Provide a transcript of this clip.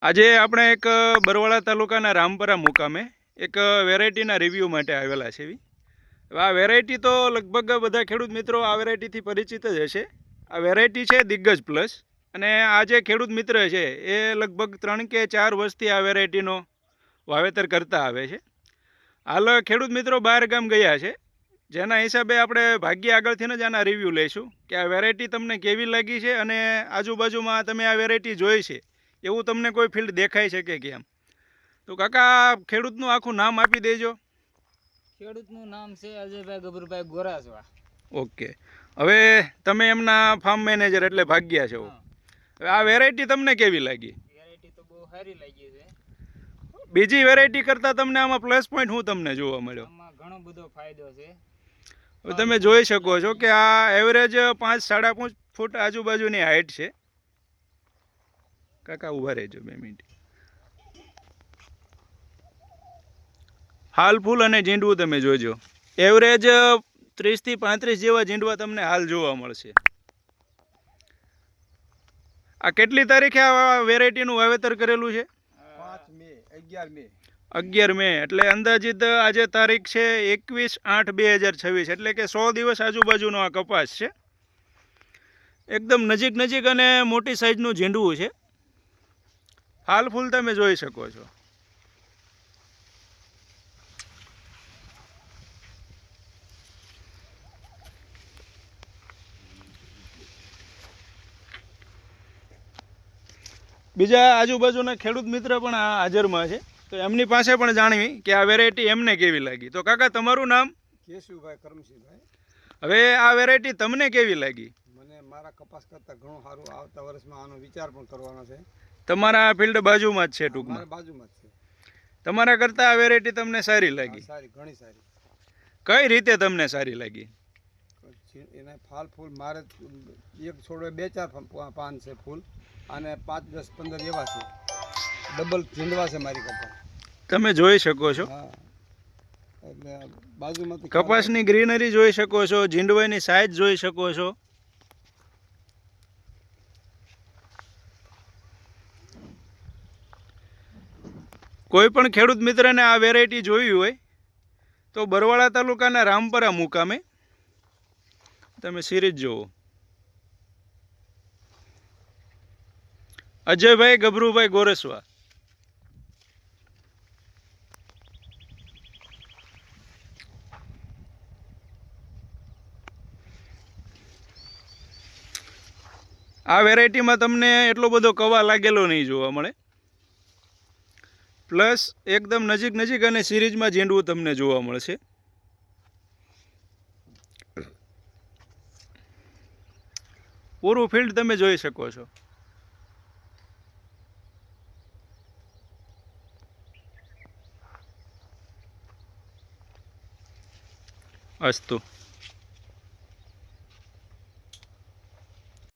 આજે આપણે એક બરવાળા તાલુકાના રામપરા મુકામે એક વેરાયટીના રિવ્યૂ માટે આવેલા છે. આ વેરાયટી તો લગભગ બધા ખેડૂત મિત્રો આ વેરાયટીથી પરિચિત જ હશે. આ વેરાયટી છે દિગ્ગજ પ્લસ, અને આ જે ખેડૂત મિત્ર છે એ લગભગ 3 કે 4 વર્ષથી આ વેરાયટીનો વાવેતર કરતા આવે છે. હાલ ખેડૂત મિત્રો બહાર ગામ ગયા છે, જેના હિસાબે આપણે ભાગ્ય આગળથી જ આના રિવ્યૂ લઈશું કે આ વેરાયટી તમને કેવી લાગી છે, અને આજુબાજુમાં તમે આ વેરાયટી જોઈ છે એવું તમને કોઈ ફિલ્ડ દેખાય છે કે કેમ. તો કાકા ખેડૂતનું આખું નામ આપી દેજો. ખેડૂતનું નામ છે અજયભાઈ ગભરુભાઈ ગોરાસવા. ઓકે, હવે તમે એમના ફાર્મ મેનેજર એટલે ભાગ્યા છો. હવે આ વેરાયટી તમને કેવી લાગી? વેરાયટી તો બહુ સારી લાગી છે. બીજી વેરાયટી કરતાં તમને આમાં પ્લસ પોઈન્ટ શું તમને જોવા મળ્યો? આમાં ઘણો બધો ફાયદો છે. હવે તમે જોઈ શકો છો કે આ એવરેજ 5-5.5 ફૂટ આજુબાજુની હાઇટ છે. કાકા ઊભા રહેજો 2 મિનિટ. હાલ ફૂલ અને ઝીંડવું તમે જોજો, એવરેજ 30 થી 35 જેવા ઝીંડવા તમને હાલ જોવા મળશે. આ કેટલી તારીખે આ વેરાયટીનું વાવેતર કરેલું છે? 11 મે, એટલે અંદાજિત આજે તારીખ છે 21/8/2026, એટલે કે 100 દિવસ આજુબાજુનો આ કપાસ છે. એકદમ નજીક અને મોટી સાઈઝનું ઝીંડવું છે. હાલ ફૂલ તમે જોઈ શકો છો. બીજા આજુબાજુના ખેડૂત મિત્ર પણ આ હાજરમાં છે, તો એમની પાસે પણ જાણવી કે આ વેરાયટી એમને કેવી લાગી. તો કાકા તમારું નામ? કેશુભાઈ કરમસિંહભાઈ. હવે આ વેરાયટી તમને કેવી લાગી? મને મારા કપાસ કરતાં ઘણું સારું, આવતા વર્ષમાં આનો વિચાર પણ કરવાનો છે. તમારા ફિલ્ડ બાજુમાં જ છે ટૂંકમાં? બાજુમાં જ છે. તમારા કરતાં આ વેરાયટી તમને સારી લાગી? સારી, ઘણી સારી. કઈ રીતે તમને સારી લાગી? એને ફૂલ મારે એક છોડવે 2-4 પાન છે ફૂલ, અને 5-10-15 એવા છે. ડબલ ઝીંડવા છે મારી કપાસ, તમે જોઈ શકો છો. એટલે બાજુમાં કપાસની ગ્રીનરી જોઈ શકો છો, ઝીંડવાની સાઈઝ જોઈ શકો છો. કોઈ પણ ખેડૂત મિત્રને આ વેરાયટી જોઈ હોય તો બરવાળા તાલુકાના રામપરા મુકામે તમે સિરીઝ જુઓ. અજયભાઈ ગભરુભાઈ ગોરસવા. આ વેરાયટીમાં તમને એટલો બધો કવા લાગેલો નહીં જોવા મળે, પ્લસ એકદમ નજીક અને સિરીઝમાં ઝીંડવું તમને જોવા મળશે. પૂરું ફિલ્ડ તમે જોઈ શકો છો. અસ્તુ.